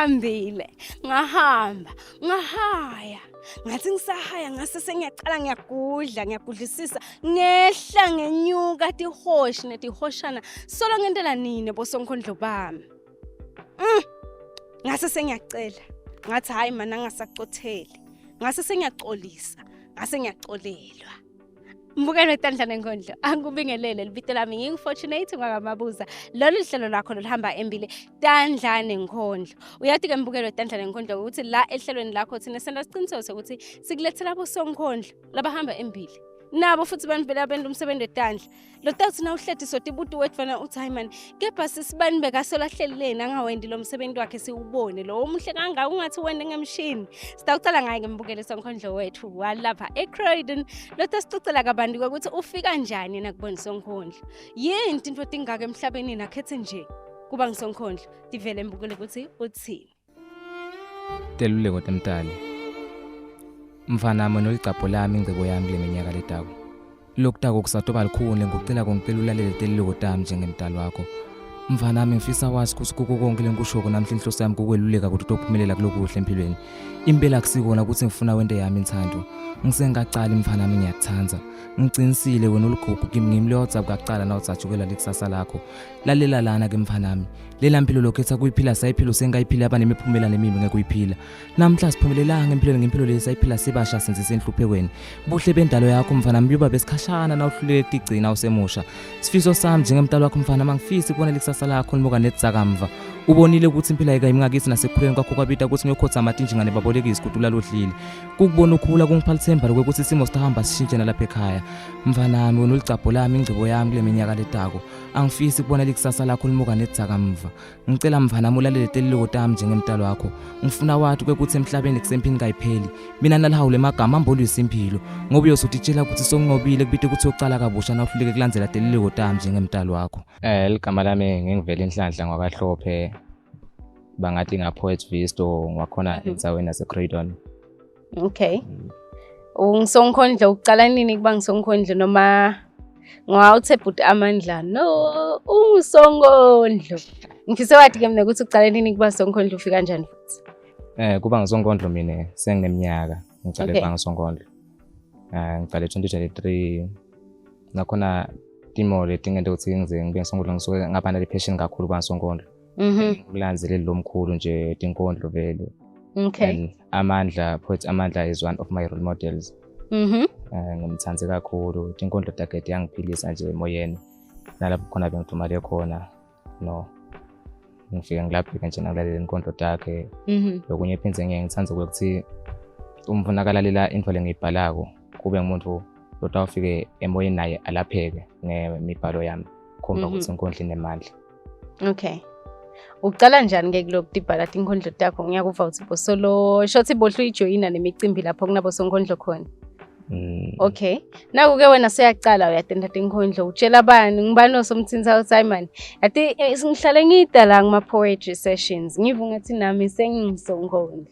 ngihambile ngahaya ngathi ngisahaya ngase sengiyaqala ngiyagudlisisa ngehla ngenyuka tihoshi netihoshana solo ngendela nini bosonkhondlo bami ngase sengiyacela ngathi hayi mana ngasacothele ngase sengiyaxolisa ngase ngiyaxolelwa mbukelo Tandla Nenkhondlo angikubingelele libito lami ngingifortunate ngakamabuza lolu hlelo lakho lolihamba embile Tandla Nenkhondlo uyathi ke mbukelo Tandla Nenkhondlo ukuthi la ehlelweni lakho thina senda siqiniseke ukuthi sikulethela bosonkhondlo labahamba embile nabo futhi banivela benda umsebenzi weTandla lo tawuthi na uhlethi sotibuti wethu fana uthi hayi man kepha sisibani bekasola hleleleni angawendi lo msebenzi wakhe siubone lo omuhle kangaka ungathi wende ngemshini sitawucala ngaye ngembukelo sonkhondlo wethu walapha eCroydon lo tasicocela kabantu ukuthi ufika kanjani yena kubona sonkhondlo yini into tingaka emhlabeni nakhethe nje kuba ngisonkhondlo divele embukelo ukuthi uthini Teluleko temtali mfana nami nolicapho lami ingcebo yami kule minyaka letako lokutako kusatoba likhulu ngicela ngicela ulalele teluleko tami njengemntali wakho mfana nami ngifisa wazi ukuthi kuko konke lenkushoko namhla inhloso yami kukweluleka ukuthi utophumelela kulokuhle empilweni impela akusikona ukuthi ngifuna wente yami inthando ngisengaqala mfana nami ngiyakuthanza ngicinisile wena uligugu kimi ngimlotsa ukaqala na utsajukela lekusasa lakho lalela lana ke mfana nami lela mpilo lokhetha kuyiphila sayiphilo sengayiphila abanemiphumela nemimi ngekuyiphila namhla siphumelelanga empilweni ngempilo lesayiphila sibasha senze senhluphekweni buhle bendalo yakho mfana nami yoba besikhashana na uhluleke tigcina usemusha sifiso sami njengemntalo wakho mfana mangifisi kubona lekusasa lakho limuka netsakamva ubonile ukuthi impilo ayikayimngakisi nasekukhuleni kwakho kwabita ukuthi ngiyokhotha amatinjingane babolekisi ukuthi ulaluhlile kukubona ukhula kungiphalitsemba lokuthi isimo sitahamba sishintshe nalapha ekhaya mfana nami wena ulicapho lami ingcebo yami kule minyaka letako angifisi kubona lekusasa lakho limuka netsakamva ngicela mfana nami ulalele teluleko tami njengemntalo wakho ngifuna wathi ukuthi emhlabeni kusempini kayipheli mina nalahawule emagama ambolwisa impilo ngoba uyosutitshela ukuthi sonqobile kubite ukuthi uyoqala kabusha na uhluleke kulandzela teluleko tami njengemntalo wakho ligama lami ngingivela enhlanhla ngwakahlophe bangathi ngapoet Visto ngakhona enzaweni yaseCroydon. Okay. Ungisonkhondlo uqala nini kuba ngisonkhondlo noma ngawuthe but amandla no ungisonkhondlo ngifise wathi ke mina ukuthi uqala nini kuba sonkhondlo ufika kanjani futhi kuba ngisonkhondlo mina sengineminyaka ngicale kuba ngisonkhondlo ngicale 2023 nakhona timo letingento ukuthi ngize ngibe ngisonkhondlo ngisuke ngapha le passion kakhulu kuba ngisonkhondlo ulanzelele lo mkhulu nje tinkondlo vele okay amandla poet amandla is one of my role models ngimthande kakhulu tinkondlo takhe yangiphilisa nje emoyeni nalapho khona bengithumale khona no ngifike ngilapha nje nalalela inkondlo takhe lokunye phinze ngiyangithanda ukuthi umvunakalalela into lengibhalako kube umuntu lotawufike emoyeni naye alapheke ngemibhalo yami khomba ukuthi inkondlo inemandla okay uqala njani ke kulokhu tibhala tinkondlo takho ngiyakuva ukuthi bosolo shothi bohlu ijoyina nemicimbi lapho kunabo sonkondlo khona okay naku ke wena seyaqala uyatenda tinkondlo utshela abani ngibani osomthinsa uSimon yathi singihlale ngidala ngama poetry sessions ngivu ngathi nami sengisonkondlo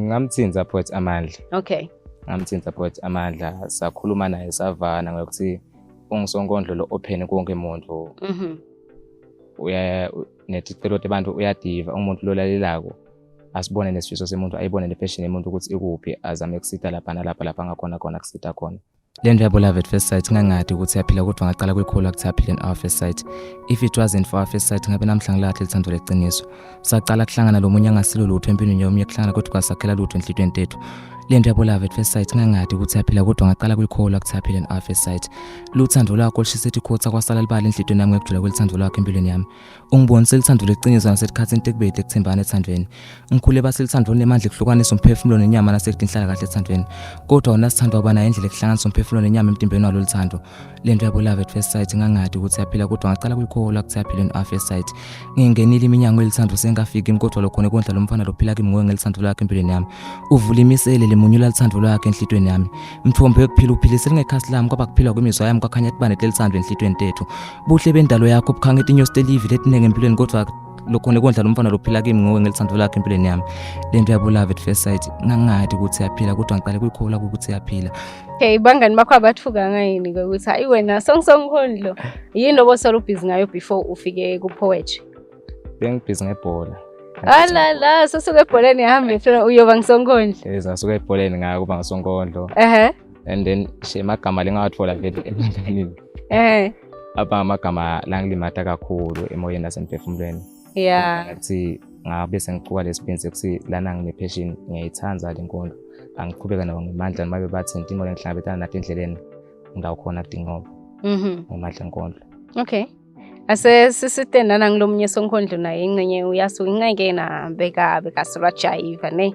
ngamthinsa poet amandla okay ngamthinsa poet amandla sakhuluma naye savana ngokuthi ungisonkondlo lo open konke umuntu uya neticelo abantu uyadiva umuntu lolalelako asibone nesifiso semuntu ayibone nepassion yemuntu ukuthi ikuphi azame ukusita lapha nalapha ngakhona kusita khona lento yabo love at first sight ngangadi ukuthi yaphila kodwa ngaqala kuyikhulu ukuthi yaphila in our first sight if it wasn't for our first sight ngabe namhla ngilahle lithando leqiniso saqala kuhlangana lo munye angasilo lutho empini yomnye kuhlangana kodwa kwasakhela lutho enhlitweni tethu lento yabo love at first sight ngangadi ukuthi yaphila kodwa ngaqala kuyikhulu ukuthi yaphila in our first sight luthando lwakho lishisithi khotha kwasala libali enhlitweni yami ngekujula kwelithando lwakho empilweni yami ungibonise lithando leqiniso ngasesikhathi intekubede ekuthembana ethandweni ngikhule baselithando lemandla kuhlukanisa umphefumulo nenyama nasekudinhlala kahle ethandweni kodwa wona sithando wabana indlela ekuhlanganisa umphefumulo nenyama emtimbeni walo lithando lento yabo love at first sight ngangadi ukuthi yaphila kodwa ngaqala kuyikhulu ukuthi yaphila in our first sight ngingenile iminyango elithando sengafika kodwa lokho nekondla lomfana lophila kimi ngokungelithando lakhe empilweni yami uvula imisele lemunyula lithando lakhe enhlitweni yami mthombe yokuphila uphilise lingekhasi lami kwaba kuphila kwemizwa yami kwakhanya kubane lelithando enhlitweni tethu buhle bendalo yakho bukhanga itinyosi telivi letinenge empilweni kodwa lokho nekondla lomfana lophila kimi ngokungelithando lakhe empilweni yami lento yabo love at first sight ngangadi ukuthi yaphila kodwa ngiqale kuyikhulu ukuthi yaphila okay bangani bakho abathuka ngayini ukuthi hayi wena sonkhondlo yini obosola ubhizi ngayo before ufike ku poetry bengibhizi ngebhola. La sosuke ebholeni yahambe phela uyoba ngisonkondlo. Sasuke ebholeni ngakuba ngisonkondlo. And then amagama lengawathola vele emidlalweni. Amagama langilimata kakhulu emoyeni nasemphefumulweni. Ngathi ngabe sengiquka lesibinzi ukuthi lana ngine-passion ngiyayithanda le nkondlo. Angiqhubeka nabo ngemandla noma bebathi intimo lengihlangabezana nathi endleleni ngidawukhona kudingoba. Ngemandla enkondlo. Okay. Asisite nana ngilomunye sonkondlo naye ingcenye uyasuka ingayikena beka jayiva ne.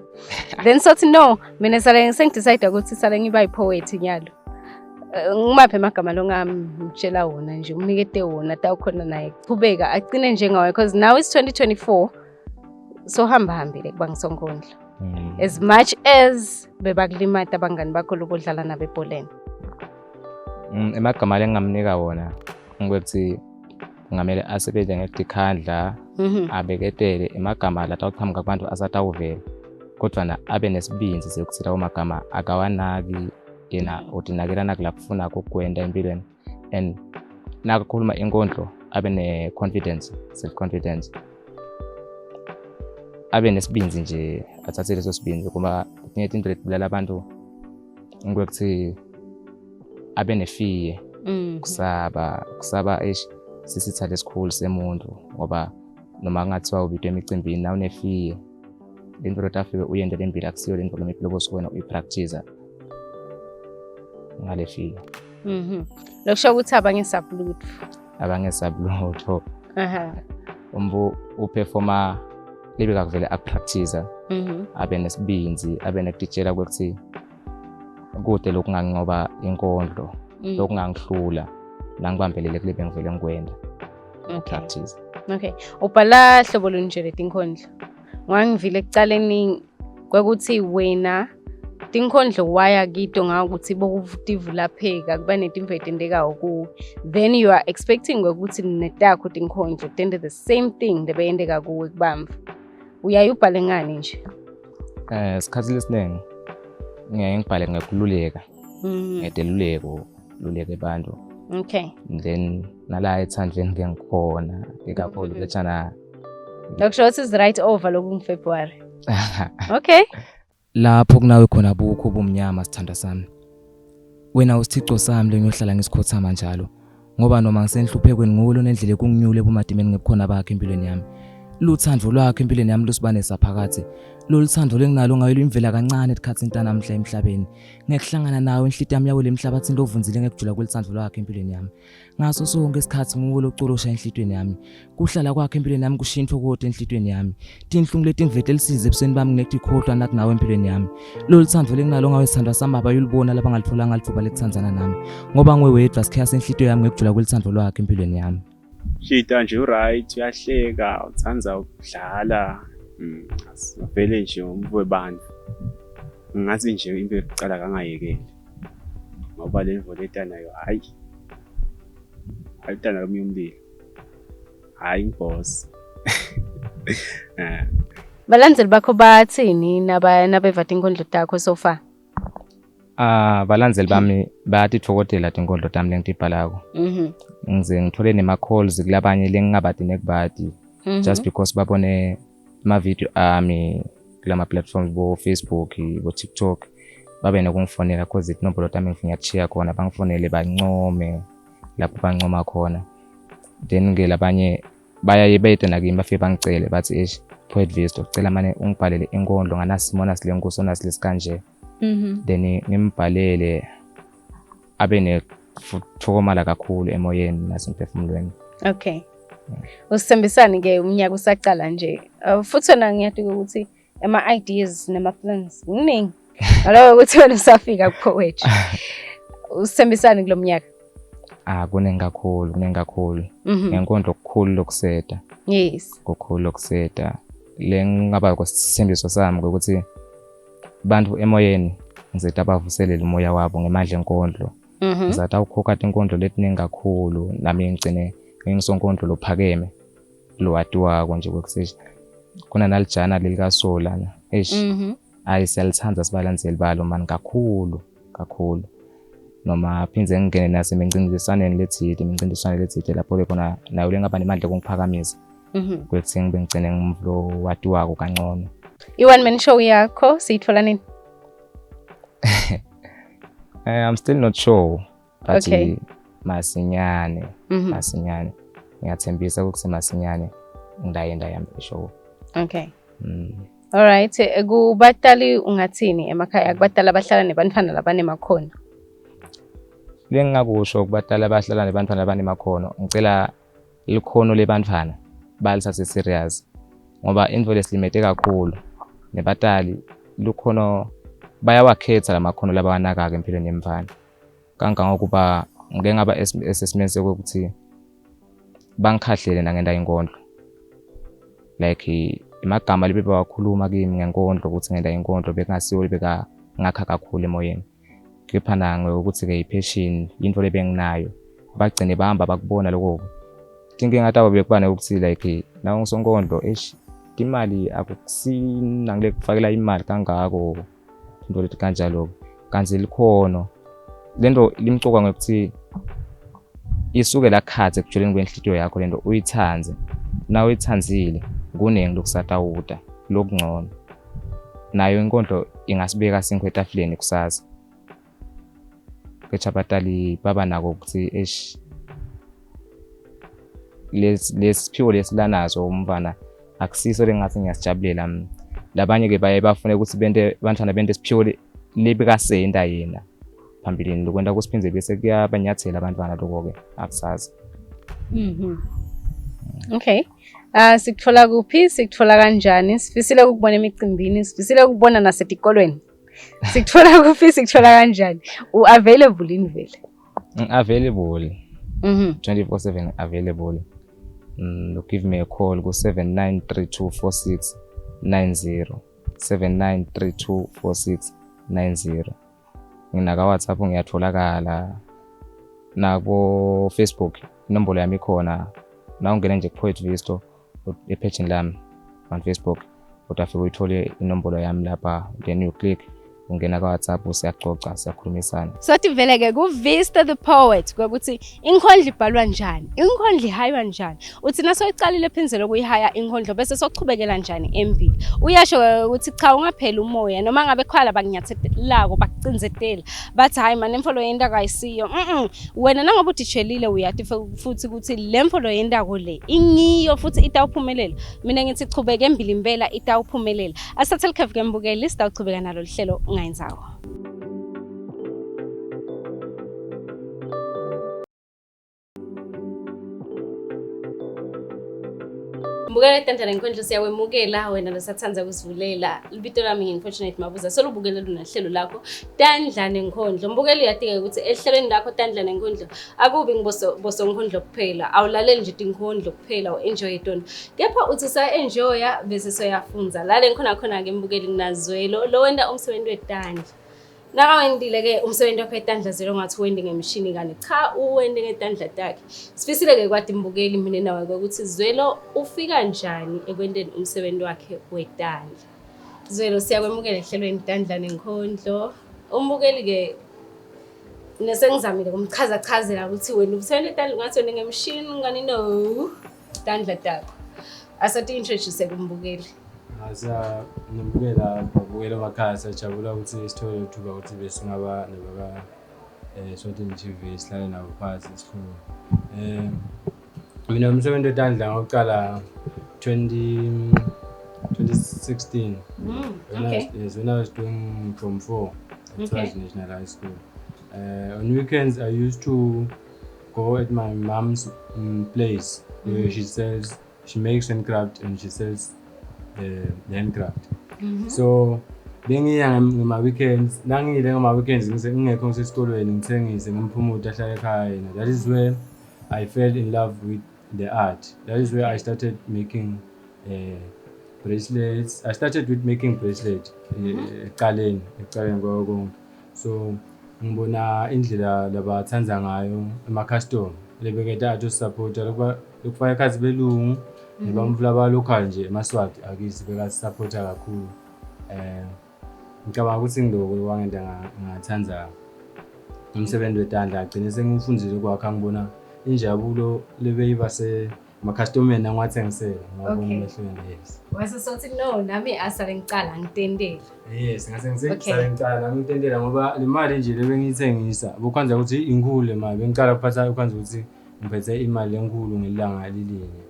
Then sothi no, mina sale sengidecide ukuthi sale ngiba yipoet nyalo. Ngimaphe amagama longamtshela wona nje umnikete wona tawukhona naye qhubeka agcine njengawe because now it's 2024 so hambile kuba ngisonkondlo. As much as bebakulimata abangani bakho lobodlala nabo ebholeni. Amagama lengamnika wona ngikuthi ngamele asebenze ngedikhandla abeketele amagama la tawuqhamuka kubantu asatawuvela kodwa abe nesibinzi sokuthi lawo magama akawanaki yena udinakelana kulakufuna ukugwenda empilweni and nakukhuluma inkondlo abe ne-confidence, self-confidence, abe nesibinzi nje athathe leso sibinzi kuba kunye into letibulala abantu ngikuthi abe nefiye kusaba sisithathe esikhulu semuntu ngoba noma ngathiwa ubitwe emicimbini nawe unefiye into lotafike uyende lempilo akusiyo lento lempilo bosukwena uyipractice ngale fiye. Lokusho ukuthi abangesabulutho uperforma libe kakuvele akupractice abe nesibinzi abe nekutitshela ukuthi kude lokungangoba inkondlo lokungangihlula nangibambelele kulebe ngivele ngikwenda. Practice. Okay. Ubhala hlobo lunje letinkondlo. Ngangivile ekucaleni kwekuthi wena tinkondlo waya kito ngakuthi bokutivulapheka kuba netimvo etendekayo ku then you are expecting ukuthi netakho tinkondlo tende the same thing lebeyendeka kuwe kubamva. Uyayubhale ngani nje? Isikhathi lesinengi ngiyayibhale ngekululeka. Ngedeluleko luleke abantu. Okay. Then nala ethandleni ngikhona ikakhulu lethana. Lokusho is right over lo February. Okay. Lapho kunawe khona bukho bomnyama sithanda sami. Wena usithixo sami lenyohlala ngisikhothama njalo. Ngoba noma ngisenhluphekweni ngulo nendlela kunginyule ebumadimeni ngebukhona bakhe empilweni yami. Luthando lwakhe empilweni yami lusibane saphakathi. Loluthando lenginalo ngayo imvela kancane esikhatsini namhla emhlabeni. Ngekuhlangana nawe inhliziyo yami yawela emhlabathini lovunzile ngekujula kwelithando lwakhe empilweni yami. Ngaso sonke isikhathi nguwo loculosha enhlizweni yami. Kuhlala kwakhe empilweni yami kushintsho kodwa enhlizweni yami. Tinhlungu leti ngivete lisize ebusweni bami nginekthi ikhohlwa nathi nawe empilweni yami. Loluthando lenginalo ngayo isithandwa sami abayulibona laba ngalitholanga lithuba lekuthandzana nami. Ngoba ngwewedwa sikhaya enhlizweni yami ngekujula kwelithando lwakhe empilweni yami. Shita nje uright uyahleka uthanza ukudlala vele nje umvuwe bantu ngathi nje impilo icala kangayekeli ngoba le mvoleta nayo hayi ayitana kami umlilo hayi boss. Balandzeli bakho bathini nabeva tinkondlo takho so far? Balandzeli bami bayatithokotela tinkondlo tami lengitibhalako. Ngize ngithole nema-calls kulabanye lengingabadi nekubadi just because babone ama-video ami kulama platforms bo Facebook bo TikTok babe nokungifonela cause inombolo tami ngiyachiya khona bangifonele bancome lapho bancoma khona then labanye bayaye bayete nakimi bafike bangicele bathi poet Visto ucela manje ungibhalele inkondlo nganasimona silenkosi onasilesikanje. Then ngimbhalele abe nethokomala kakhulu emoyeni nasemphefumulweni. Okay. Usithembisani ke umnyaka usaqala nje. Futhi wena ngiyathi ukuthi ama-ideas nama-plans kuningi. Ngalowo ukuthi wena usafika ku-poetry. Usithembisani kulo mnyaka? Kuningi kakhulu. Ngenkondlo okukhulu lokuseta. Yes. Okukhulu lokuseta. Ngingaba kwesithembiso sami ukuthi bantu emoyeni ngizeta bavuselele umoya wabo ngemandla enkondlo. Ngizathi awukhokha inkondlo letiningi kakhulu nami ngigcine ngisonkondlo lophakeme lo atiwako nje kwekuseshi kuna nalijana lelikasola ayisiyalithanda sibalandzeli balo mani kakhulu noma phinze ngingene nasemcintiswaneni lethide lapho khona nayo lengaba nemandla kungiphakamisa kwethi ngibe ngigcine ngimvlo watiwako kangcono. I-one man show yakho siyithola nini? I'm still not sure but Okay. masinyane ngiyathembisa ukuthi masinyane ngidayenda yami show. Okay. Alright, kubatali ungathini emakhaya kubatali abahlala nebantwana labanemakhono? Lengakusho kubatali abahlala nebantwana labanemakhono ngicela likhono lebantwana balithathe serious ngoba into lesilimete kakhulu nebatali lukhono bayawakhetha lamakhono labawanaka-ke empilweni yemfana kangangokuba ngeke ngaba esesimeni sokuthi bangikhahlele nangenda inkondlo like imagama libe bawakhuluma kimi ngenkondlo ukuthi ngenda inkondlo bekungasiyo ngakha kakhulu emoyeni kepha nangwe ukuthi-ke i-passion into lebenginayo bagcine bahamba bakubona lokho thinking ngathi abo bekubane ukuthi like nawo ngisonkondlo imali akukusina ngile kufakela imali kangako into lethi kanjalo kanzi likhono lento limcoka ngokuthi isuke lakhathe ekujuleni kwenhlitiyo yakho lento uyithanze nawe uyithanzile kunengi lokusatawuda lokungcono nayo inkondlo ingasibeka sinkwe etafuleni kusasa kechabatali baba nako ukuthi lesiphiwo lesilanazo umfana akusiso lengathi ngiyasijabulela mina labanye ke baye bafune ukuthi bantwana bente isiphiwo lebekasenda yena phambilini lokwenda kusiphindze bese kuyabanyathela abantwana lokho-ke akusazi. Okay. Sikuthola kuphi? Sikuthola kanjani? Sifisile ukubona emicimbini, sifisile ukubona nasetikolweni. Sikuthola kuphi? Sikuthola kanjani? U-available yini vele? Available. 24/7 available. Give me a call ku 79324690 79324690. Nginaka WhatsApp ngiyatholakala nabo Facebook inombolo yami ikhona na ungena nje ku Visto epage lami on Facebook utafika uyithole inombolo yami lapha then you click ungena ka WhatsApp siyaxoxa siyakhulumisana. Sothi vele ke ku Visto the poet ukuthi inkondlo ibhalwa njani, inkondlo ihaywa njani, uthi nasoyiqalile phindezelo kuyihaya inkondlo bese sokuchubekela njani empili. Uyasho ukuthi cha ungaphela umoya noma ngabe khwala bakunyathelako bakucinzetela bathi hayi manje imfolo yenda kayisiyo wena nangabe utitshelile uyathi futhi ukuthi le mfolo yenda ko le ingiyo futhi itawuphumelela. Mina ngithi chubeke empili impela itawuphumelela. Asathe likhefu ke mbukeli sitawuchubeka nalo lihlelo ngayenzawo. Mbukela Tandla Nenkhondlo siyawemukela wena losathanza ukusivulela libito lami nginfortunate mabuza solubukela lona hlelo lakho Tandla Nenkhondlo. Mbukela uyadinga ukuthi ehlelweni lakho Tandla Nenkhondlo akubi ngiboso Nkondlo kuphela awulaleli nje inkondlo kuphela uenjoy itona kepha uthi sa enjoya bese soyafunza lale khona ke mbukeli nginazwelo lo wenda umsebenzi weTandla nakawendile ke umsebenzi wakho eTandla Zwelo ngathi wende ngemshini kani cha uwende ngetandla takhe sifisile ke kwathi mbukeli mina nawe ukuthi Zwelo ufika njani ekwendeni umsebenzi wakhe weTandla. Zwelo siyakwemukela ehlelweni Tandla Nenkhondlo umbukeli ke nesengizamile kumchazachazela ukuthi wena umsebenzi weTandla ngathi wende ngemshini ngani no Tandla takho asathi introduce kumbukeli. Ngimbukela babukela emakhaya sajabula ukuthi isithole ithuba ukuthi besingaba nabaka Shorting TV sihlale nabo phansi isikhuluma. Mina umsebenzi weTandla ngokuqala 2016. Okay. When I was doing Form 4 at National High School. On weekends I used to go at my mom's place where she makes handcraft and she sells the handcraft. So bengiya ngema weekends nangile ngema weekends ngingekho ngisesikolweni ngithengise ngimphumuta ahlala ekhaya. That is where I fell in love with the art. That is where I started making bracelets. I started with making bracelets eqaleni konke. So ngibona indlela labathanza ngayo ama custom lebeketa athi support lokufaka ikhazi belungu nebamvula ba local nje emaswati akithi beka supporta kakhulu. Ngicabanga ukuthi ngidoko wangenda ngathanza umsebenzi weTandla agcine sengifundzile kwakha ngibona injabulo lebeyiba ama-customer nangwathengisela ngoba Okay. umehlweni yes. Wase sothi no nami asale ngicala ngitendela. Yes, ngase Okay. ngisale ngicala nami ngitendela ngoba le mali nje lebengiyithengisa bokwanza ukuthi inkulu le mali bengicala kuphatha ukwanza ukuthi ngiphethe imali enkulu ngelanga lilinye.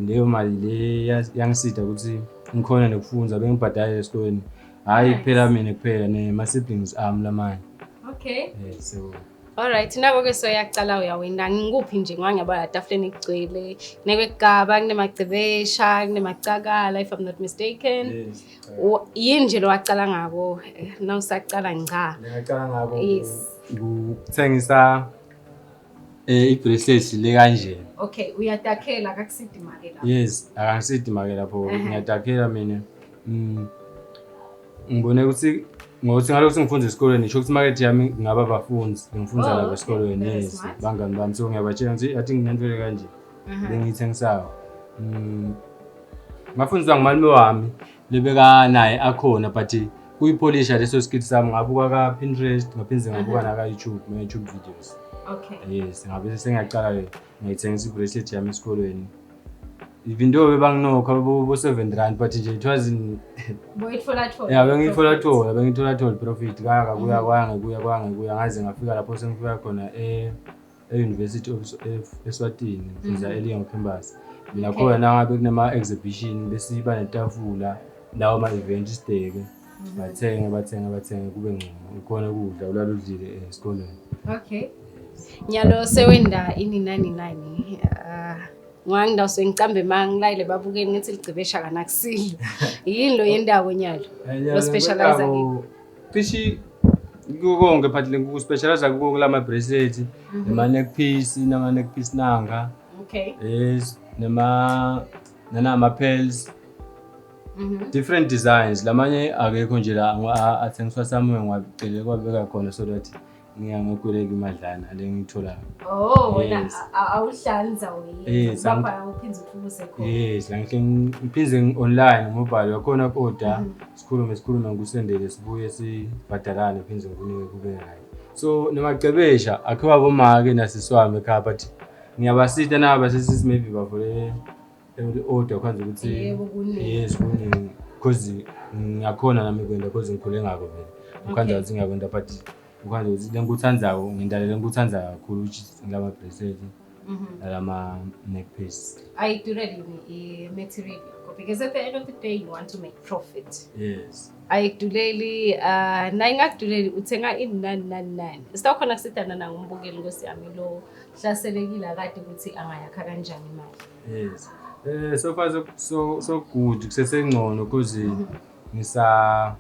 Leyo mali le yangisida ukuthi ngikhona nokufunda bengibhadala esikoleni hayi Nice. kuphela mina kuphela nema-siblings ami lamanye. Okay. So Alright, nako ke soyaqala uyawina ngikuphi nje ngiyabona tafuleni igcwele nekwegaba kunemagcebesha kunemacakala if I'm not mistaken. yes. Yini nje lo waqala ngako nawusaqala ngqa. Ngiyaqala ngako Yes. ukuthengisa i-bracelet le kanje. Okay, uyatakhela akakusidi imali lapho. Yes, akangisidi imali lapho ngiyatakhela mina. Ngibone ukuthi ngokuthi ngalokho ngifunda esikoleni nisho ukuthi market yami ngaba abafundi ngifunda Oh, labo okay. esikoleni Very yes smart. bangani bami so ngiyabatshela ukuthi athi nginentwele kanje bengiyithengisayo. Ngafundiswa ngumalume wami lebeka naye akhona but kuyipolisha leso skill sami ngabuka ka Pinterest ngaphinde ngabuka na ka YouTube videos. Okay. Yes, ngabe sengiyaqala ke ngiyithengisa i-bracelet yami esikoleni. Even though bebanginokho bo 7 rand but nje it was in Boyithola thola. yeah bengithola profit kanga kuya ngaze ngafika lapho sengifika khona e-University of Eswatini ngifunda eLinga campus. Mina khona ngabe kunema exhibition besiba netafula lawo ama event stake bathenga kube ngcono ukhona ukudla ulaludlile esikoleni. Okay. Nyalo sewenda ini nani ngwangindawo sengicambe mangilayile babukeni ngithi ligcibesha kanakusile. Yini lo yendawo nyalo? Lo specializer ke. Pishi konke phathile ngokuspecialize kuko lama bracelet nema neck piece nama neck piece nanga. Okay. Yes, nama pearls. Different designs lamanye akekho nje la athengiswa somewhere ngwacele kwabeka khona so that ngiyangokweleka imadlana lengithola. Oh, wena awuhlanza bapha uphinze ufuse khona. Yes, la ngiphinze online mobile wakhona order sikhulume ngikusendele sibuye sibhadalane phinze ngikunike kube right. So nemagcebesha akhiwa bomake nasiswami ekhaya but ngiyabasita naba sesisi maybe bavule order kwanza ukuthi yes kuningi because ngiyakhona nami kwenda because ngikhule ngako vele. Ukhanza ukuthi ngiyakwenda but ukhanza ukuthi lengikuthandayo ngindalela lengikuthandayo kakhulu ukuthi ngilama bracelet nalama neck piece. Ayidureli i-material because at the end of the day you want to make profit. Yes. Ayiduleli na ingakuduleli uthenga inani. Sitawukhona kusitana na ngumbukeli Nkosi yami lo hlaselekile akade ukuthi angayakha kanjani imali. Yes. So far so good kusesengcono because ngisa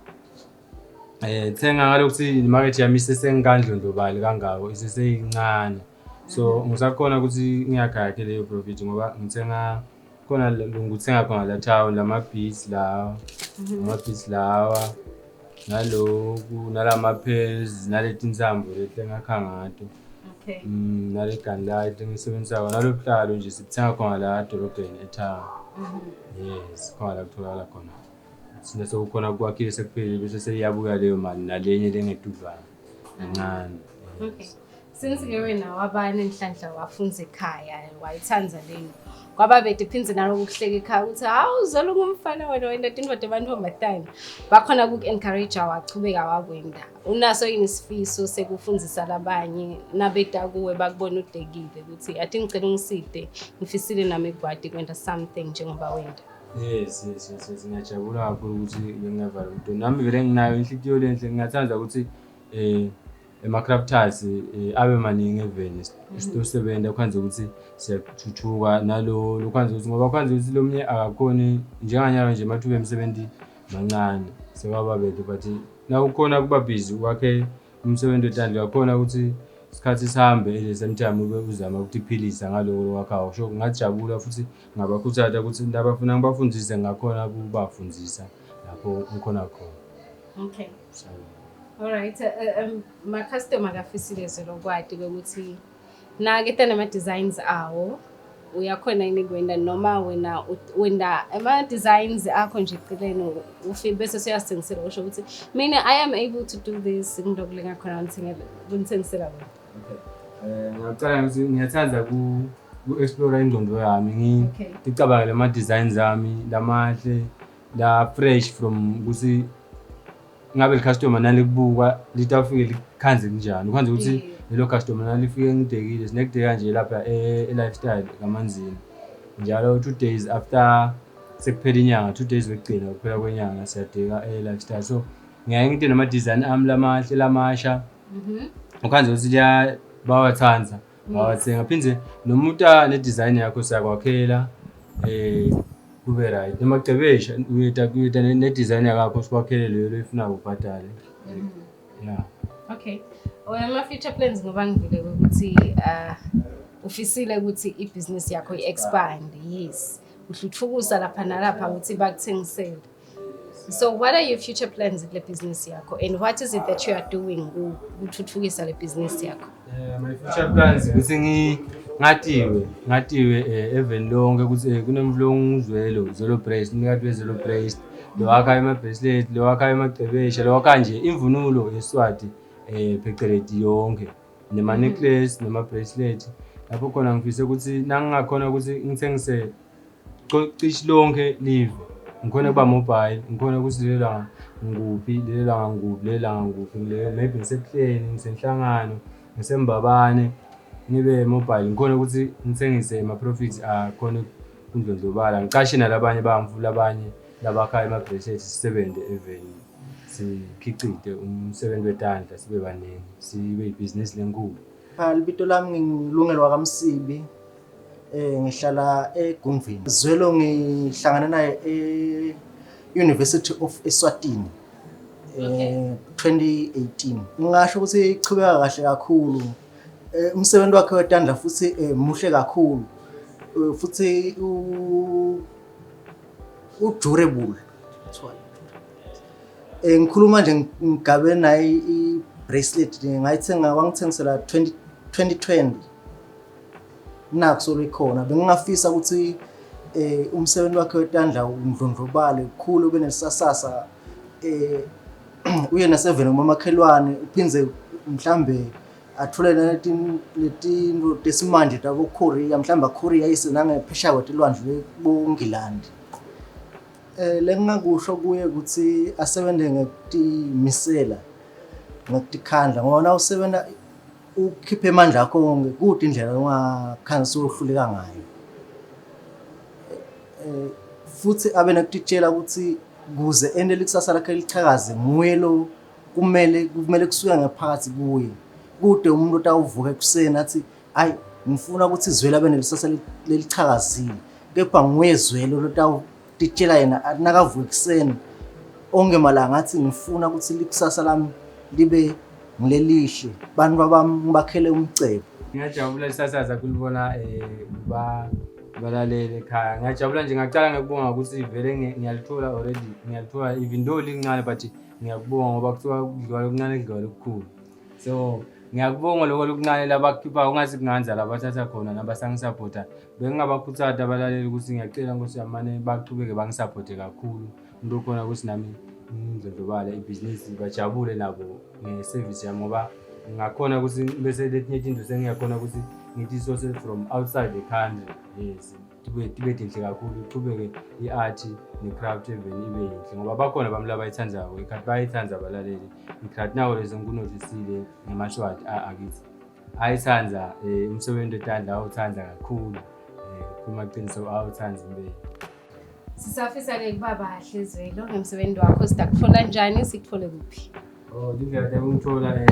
thenga ngalokuthi imarket yami isesengandlondlobali kangako iseseyincane. So ngisakhona ukuthi ngiyakhaya leyo profit ngoba ngithenga khona nguthenga khona la town lama beats lawa naloku nalama pearls naleti insambo leti engakha ngato. Okay. Nale gunlight ngisebenzisa nalobuhlalo nje sithenga khona la edolobheni eTown. Yes, khona la kutholakala khona. Sina sokukhona kwakhile sekuphele bese seyabuya leyo mali nalenye lengedudlwana encane. Okay. Since ke wena wabani enhlanhla wafunza ekhaya wayithanza leni. Kwaba bethu phinze nalo ukuhleka ekhaya uthi hawu Zwelo ngumfana wena indodana abantombatana. Bakhona encourage wachubeka wakwenda. Unaso yini isifiso sekufundzisa labanye nabeta kuwe bakubona udekile ukuthi athi ngicela ungiside ngifisile nami ekwadi kwenda something njengoba wenda. Yes ngiyajabula kakhulu ukuthi bengavala into nami vele nginayo inhliziyo lenhle ngiyathanda ukuthi ema-crafters abe maningi eveni sitosebenza kwanza ukuthi siyathuthuka nalo kwanza ukuthi ngoba kwanza ukuthi lomnye akakhoni njenganyalo nje mathuba emsebenzi mancane sekwaba bethu but na ukhona kuba busy wakhe umsebenzi othandwa yakhona ukuthi isikhathi sihambe at the same time ube uzama ukuthi iphilisa ngaloko wakhawo sho ngajabula futhi ngabakhuthaza ukuthi ndabafuna ngibafundise ngakhona kubafundisa lapho ngikhona khona. Okay. Alright, my customer kafisile Zwelo kwadi ukuthi naketa nama designs awo uyakhona yini kwenda noma wena ama designs akho nje eceleni ufike bese siyasithengisela usho ukuthi mina I am able to do this ngidokulenga khona ngithengisela wena. Okay. Ngiyacela ukuthi ngiyathanda ku-explore ingqondo yami ngicabangele ama-designs ami lamahle la fresh from ukuthi ngabe le-customer nalikubuka litafike likhanze kunjani ukhanze ukuthi lelo customer nalifike ngidekile sinekudeka nje lapha e-lifestyle kamanzini njalo 2 days after sekuphela inyanga 2 days wekugcina ukuphela kwenyanga siyadeka e-lifestyle so ngiyaye ngide nama-design ami lamahle lamasha ukhanze ukuthi bawathanza bawathenga phindze nomuntu ne-design yakho siyakwakhela kube right noma kucebesha uyeta ne-design yakho sikwakhele leyo efuna ukubhadale yeah. Okay. Ama-future plans ngoba ngivile ukuthi ufisile ukuthi i-business yakho i-expand, yes. Uhluthukusa lapha nalapha ukuthi bakuthengisele. So what are your future plans kule business yakho and what is it that you are doing ukuthuthukisa le business yakho? My future plans ukuthi ngatiwe even lonke ukuthi kunomvlongo Zwelo bracelet ngikade Zwelo bracelet lo wakha ama-bracelet lo wakha amacebesha lo wakha nje imvunulo yeSwati phecelezi yonke nema-necklace nema-bracelet lapho khona ngifise ukuthi nangingakhona ukuthi ngithengise cishe lonke live ngikhona kuba mobile ngikhona ukuthi lelela ngikuphi maybe ngisebuhleni ngisenhlangano ngisembabane ngibe mobile ngikhona ukuthi ngithengise ama-profits akhona kundlondlobala ngicashe nalabanye bamfula abanye labakhaya ama-bracelet sisebenze even sikhicite umsebenzi wetandla sibe baningi sibe ibhizinisi lenkulu. Libito lami ngilungelwa kaMsibi ngihlala eGungwini. Zwelo ngihlangana naye e-University of Eswatini 2018. Ngingasho ukuthi ichubeka kahle kakhulu. Umsebenzi wakhe wetandla futhi muhle kakhulu. Futhi durable. Ngikhuluma nje ngigabe naye i-bracelet ngayithenga wangithengisela 2020 nakuso likhona bengingafisa ukuthi umsebenzi wakhe wetandla undlondlobale kukhulu benesasasa uye na7 ngomakhelwane uphinze mhlambe athule letinto tesimanje tabo Korea mhlamba Korea isenangephesha kwetilwandle boNgilandi lengingakusho kuye ukuthi asebenze ngekutimisela ngokukhandla ngoba usebenza ukhiphe amandla akho konke kude indlela ongakhansi uhluleka ngayo futhi abe nakutitshela ukuthi kuze ende likusasa lakhe lichakaze nguye lo kumele kusuka ngaphakathi kuye kude umuntu otawuvuka ekuseni athi hayi ngifuna ukuthi Zwelo abe nelisasa lelichakazile kepha nguye Zwelo lotawutitshela yena nakavuka ekuseni onke malanga athi ngifuna ukuthi likusasa lami libe ngilelihle bantu babami ngibakhele umcebo. Ngiyajabula isasaza kulibona balalele ekhaya ngiyajabula nje ngicala ngikubonga ukuthi vele ngiyalithola already ngiyalithola even though lincane but ngiyakubonga ngoba kuthiwa kudliwa okuncane kudliwa okukhulu so ngiyakubonga lokho lokuncane labakhipha ungazi kunganza labathatha khona nabasangisupporta bengingabakhuthaza abalaleli ukuthi ngiyacela Nkosi yamane baqhubeke bangisupporte kakhulu into khona ukuthi nami ngizodlobala ibhizinisi bajabule nabo ngeservice yami ngoba ngakhona ukuthi bese letinye izinto sengiyakhona ukuthi ngithi source from outside the country yes tibe tinhle kakhulu iqhubeke i-art ne-craft even ibe yinhle ngoba bakhona bami labayithandayo ikhathi bayithanza abalaleli ikhathi nawo lezo ngikunothisile ngamashwadi akithi ayithanza umsebenzi wetandla awuthanza kakhulu kumaqiniso awuthanza impela. Sisafisa-ke kuba bahle Zwelo ngemsebenzi wakho sidakuthola njani sikuthola kuphi? Indlela engithola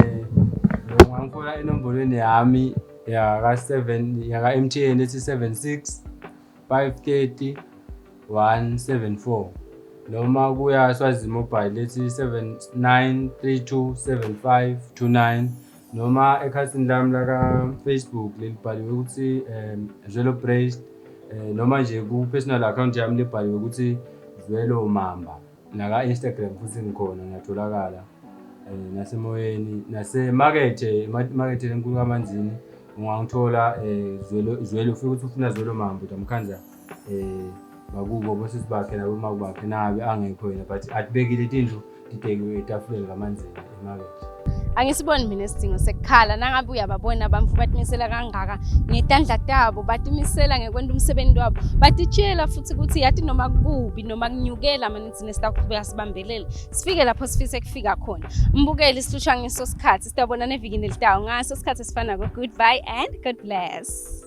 ngangithola enombolweni yami yaka-7 yaka-MTN ethi 76 530 174 noma kuya Swazi mobile lethi 79327529 noma ekhasini lami laka Facebook lelibhaliwe ukuthi Zwelo bracelet noma nje ku-personal account yami lebhaliwe ukuthi Zwelo Mamba naka-Instagram futhi ngikhona ngiyatholakala nasemoyeni nasemakethe lenkulu kamanzini ungangithola Zwelo ufike ukuthi ufuna Zwelo Mamba utamkhanza bakubo bosisi bakhe nabo makubakhe nabe angekho yena but atibekile izinto ditekiwe etafuleni kamanzini emakethe. Angisiboni mina isidingo sekukhala nangabe uyababona abamfu batimisela kangaka ngetandla tabo batimisela ngekwenta umsebenzi wabo batitshela futhi ukuthi yathi noma kubi noma kunyukela manithi nesitaqhubeka sibambelele sifike lapho sifise kufika khona mbukeli isihlusha ngeso sikhathi sitabona nevikini elitayo ngaso sikhathi esifana goodbye and God bless.